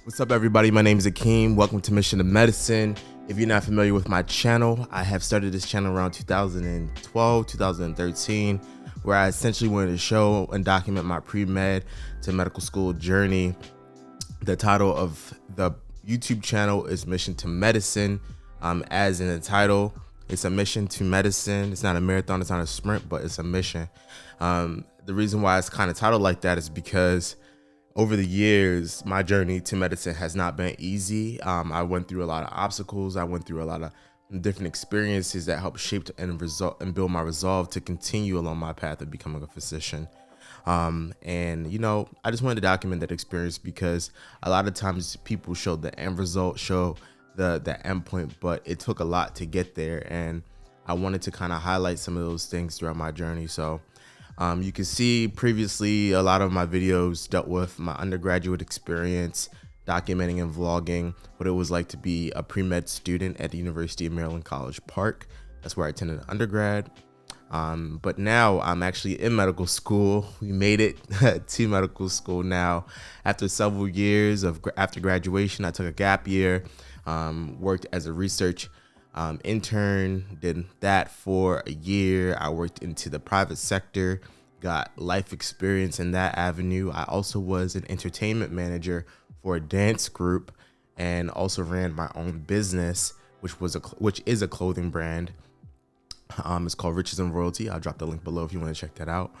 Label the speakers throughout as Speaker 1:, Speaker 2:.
Speaker 1: What's up, everybody? My name is Akeem. Welcome to Mission to Medicine. If you're not familiar with my channel, I have started this channel around 2012, 2013, where I essentially wanted to show and document my pre-med to medical school journey. The title of the YouTube channel is Mission to Medicine. As in the title, it's a mission to medicine. It's not a marathon, it's not a sprint, but it's a mission. The reason why it's kind of titled like that is because over the years, my journey to medicine has not been easy. I went through a lot of obstacles. I went through a lot of different experiences that helped shape and build my resolve to continue along my path of becoming a physician. And I just wanted to document that experience because a lot of times people show the end result, show the end point, but it took a lot to get there. And I wanted to kind of highlight some of those things throughout my journey. So you can see previously a lot of my videos dealt with my undergraduate experience, documenting and vlogging what it was like to be a pre-med student at the University of Maryland College Park. That's where I attended undergrad. But now I'm actually in medical school. We made it to medical school now. After several years after graduation, I took a gap year, worked as a research intern, did that for a year. I worked into the private sector, got life experience in that avenue. I also was an entertainment manager for a dance group and also ran my own business, which is a clothing brand. It's called Riches and Royalty. I'll drop the link below if you want to check that out.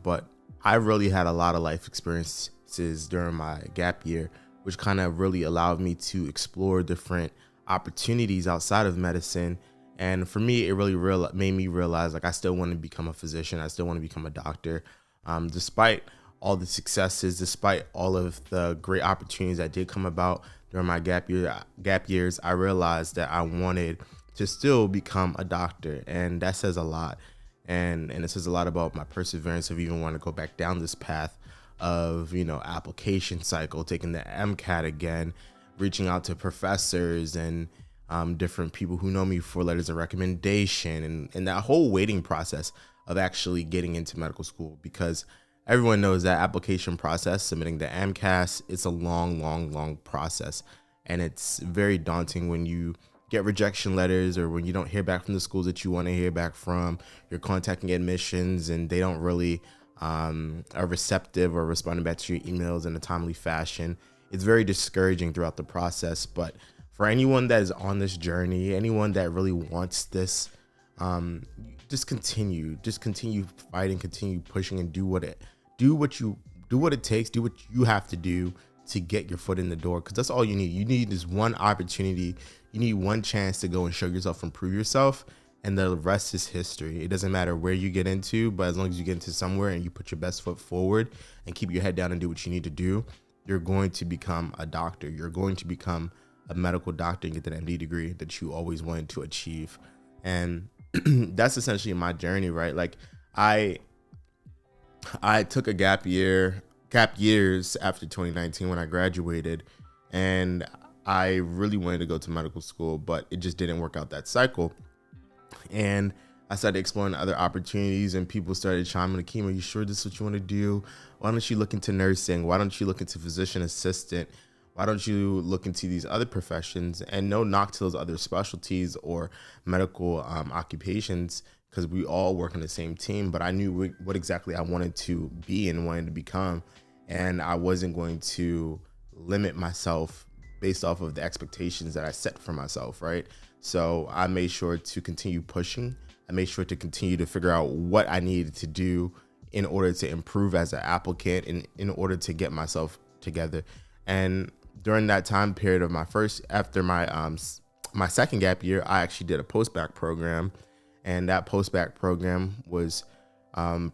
Speaker 1: But I really had a lot of life experiences during my gap year, which kind of really allowed me to explore different opportunities outside of medicine. And for me, it really made me realize I still want to become a physician. I still want to become a doctor. Despite all the successes, despite all of the great opportunities that did come about during my gap years, I realized that I wanted to still become a doctor. And that says a lot. And it says a lot about my perseverance of even wanting to go back down this path of, application cycle, taking the MCAT again, reaching out to professors and different people who know me for letters of recommendation and that whole waiting process of actually getting into medical school, because everyone knows that application process, submitting the MCAS, it's a long process. And it's very daunting when you get rejection letters or when you don't hear back from the schools that you want to hear back from. You're contacting admissions and they don't really are receptive or responding back to your emails in a timely fashion. It's very discouraging throughout the process. But for anyone that is on this journey, anyone that really wants this, just continue fighting, continue pushing, and do what it takes, do what you have to do to get your foot in the door. Because that's all you need. You need this one opportunity. You need one chance to go and show yourself and prove yourself. And the rest is history. It doesn't matter where you get into, but as long as you get into somewhere and you put your best foot forward and keep your head down and do what you need to do, you're going to become a doctor. You're going to become a medical doctor and get that MD degree that you always wanted to achieve. And that's essentially my journey, right? Like I took a gap years after 2019 when I graduated, and I really wanted to go to medical school, but it just didn't work out that cycle. And I started exploring other opportunities, and people started chiming in. Akeem, are you sure this is what you want to do? Why don't you look into nursing? Why don't you look into physician assistant? Why don't you look into these other professions? And no knock to those other specialties or medical occupations, because we all work on the same team. But I knew what exactly I wanted to be and wanted to become. And I wasn't going to limit myself based off of the expectations that I set for myself, right? So I made sure to continue pushing. I made sure to continue to figure out what I needed to do in order to improve as an applicant and in order to get myself together. And during that time period of after my second gap year, I actually did a post-bac program, and that post-bac program was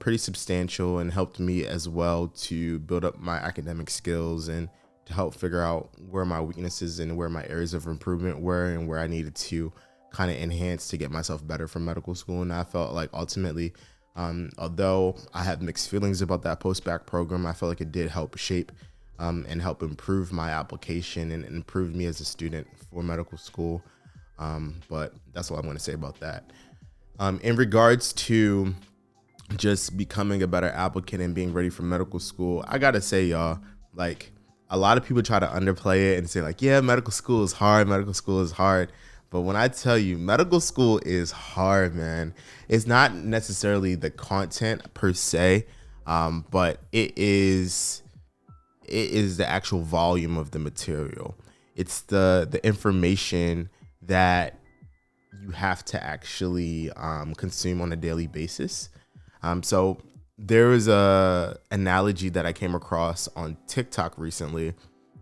Speaker 1: pretty substantial and helped me as well to build up my academic skills and to help figure out where my weaknesses and where my areas of improvement were and where I needed to kind of enhance to get myself better for medical school. And I felt like ultimately, although I had mixed feelings about that post-bac program, I felt like it did help shape and help improve my application and improve me as a student for medical school. But that's all I'm going to say about that. In regards to just becoming a better applicant and being ready for medical school, I got to say, y'all, like, a lot of people try to underplay it and say like, yeah, medical school is hard. Medical school is hard. But when I tell you medical school is hard, man, it's not necessarily the content per se, but it is the actual volume of the material. It's the information that you have to actually consume on a daily basis. So there was a analogy that I came across on TikTok recently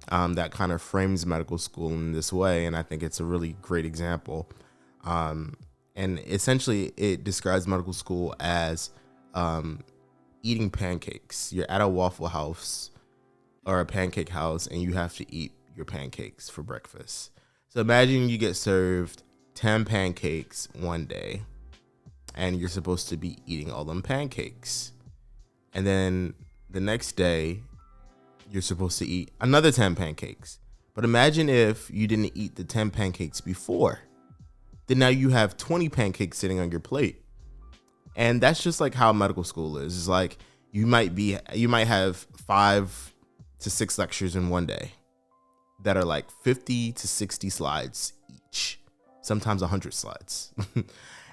Speaker 1: that kind of frames medical school in this way, and I think it's a really great example. And essentially, it describes medical school as eating pancakes. You're at a Waffle House or a pancake house, and you have to eat your pancakes for breakfast. So imagine you get served 10 pancakes one day, and you're supposed to be eating all them pancakes. And then the next day, you're supposed to eat another 10 pancakes. But imagine if you didn't eat the 10 pancakes before. Then now you have 20 pancakes sitting on your plate. And that's just like how medical school is. It's like you might have 5 to 6 lectures in one day that are like 50 to 60 slides each, sometimes 100 slides.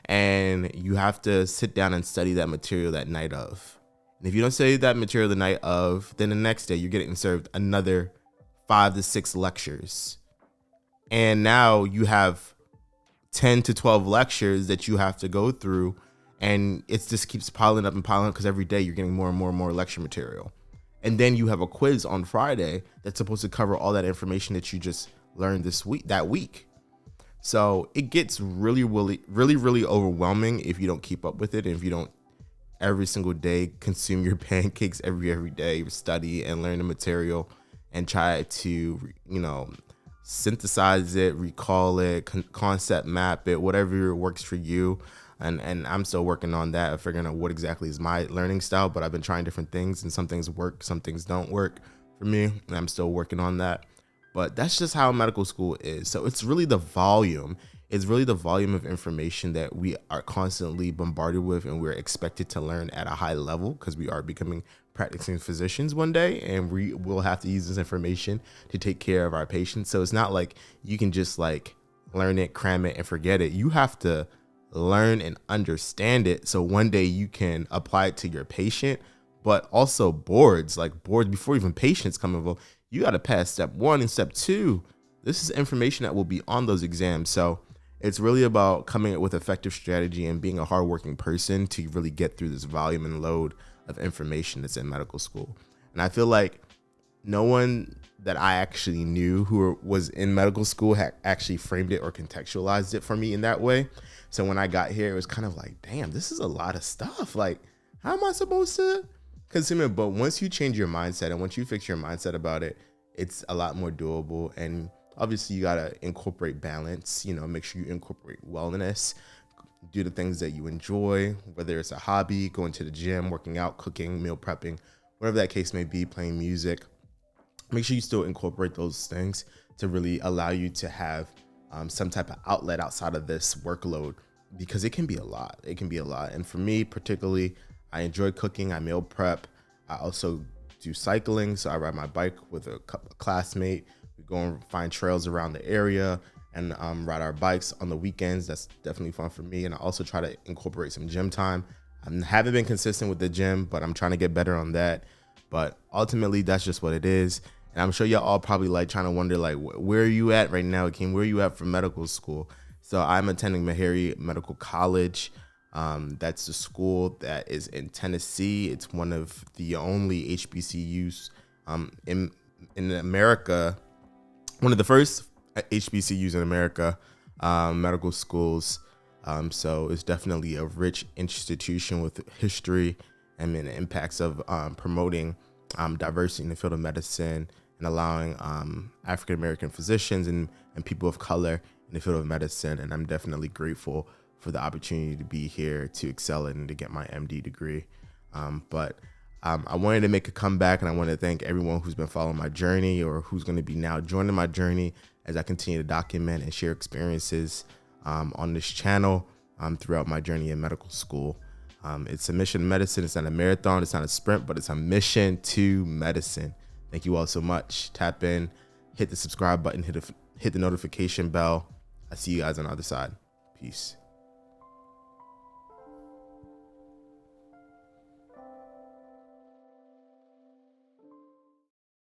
Speaker 1: And you have to sit down and study that material that night of. And if you don't study that material the night of, then the next day you're getting served another 5 to 6 lectures. And now you have 10 to 12 lectures that you have to go through. And it just keeps piling up because every day you're getting more and more and more lecture material. And then you have a quiz on Friday that's supposed to cover all that information that you just learned that week. So it gets really, really, really, really overwhelming if you don't keep up with it. And if you don't every single day consume your pancakes every day, study and learn the material and try to, synthesize it, recall it, concept map it, whatever works for you. And I'm still working on that, figuring out what exactly is my learning style, but I've been trying different things, and some things work, some things don't work for me, and I'm still working on that. But that's just how medical school is. So it's really the volume. It's really the volume of information that we are constantly bombarded with, and we're expected to learn at a high level because we are becoming practicing physicians one day, and we will have to use this information to take care of our patients. So it's not like you can just like learn it, cram it, and forget it. You have to learn and understand it so one day you can apply it to your patient. But also boards before even patients come involved, you got to pass step 1 and step 2. This is information that will be on those exams. So it's really about coming up with effective strategy and being a hardworking person to really get through this volume and load of information that's in medical school. And I feel like no one that I actually knew who was in medical school had actually framed it or contextualized it for me in that way. So when I got here, it was kind of like, damn, this is a lot of stuff. Like, how am I supposed to consume it? But once you change your mindset and once you fix your mindset about it, it's a lot more doable. And obviously you got to incorporate balance, make sure you incorporate wellness, do the things that you enjoy, whether it's a hobby, going to the gym, working out, cooking, meal prepping, whatever that case may be, playing music. Make sure you still incorporate those things to really allow you to have some type of outlet outside of this workload, because it can be a lot. And for me particularly, I enjoy cooking. I meal prep. I also do cycling. So I ride my bike with a classmate. We go and find trails around the area and ride our bikes on the weekends. That's definitely fun for me. And I also try to incorporate some gym time. I haven't been consistent with the gym, but I'm trying to get better on that. But ultimately, that's just what it is. And I'm sure y'all all probably trying to wonder, where are you at right now, Akeem? Where are you at for medical school? So I'm attending Meharry Medical College. That's the school that is in Tennessee. It's one of the only HBCUs in America, one of the first HBCUs in America, medical schools. So it's definitely a rich institution with history and the impacts of promoting diversity in the field of medicine and allowing African-American physicians and people of color in the field of medicine. And I'm definitely grateful for the opportunity to be here, to excel and to get my MD degree. But I wanted to make a comeback, and I want to thank everyone who's been following my journey or who's going to be now joining my journey as I continue to document and share experiences on this channel throughout my journey in medical school. It's a mission to medicine. It's not a marathon. It's not a sprint, but it's a mission to medicine. Thank you all so much. Tap in, hit the subscribe button, hit the notification bell. I see you guys on the other side. Peace.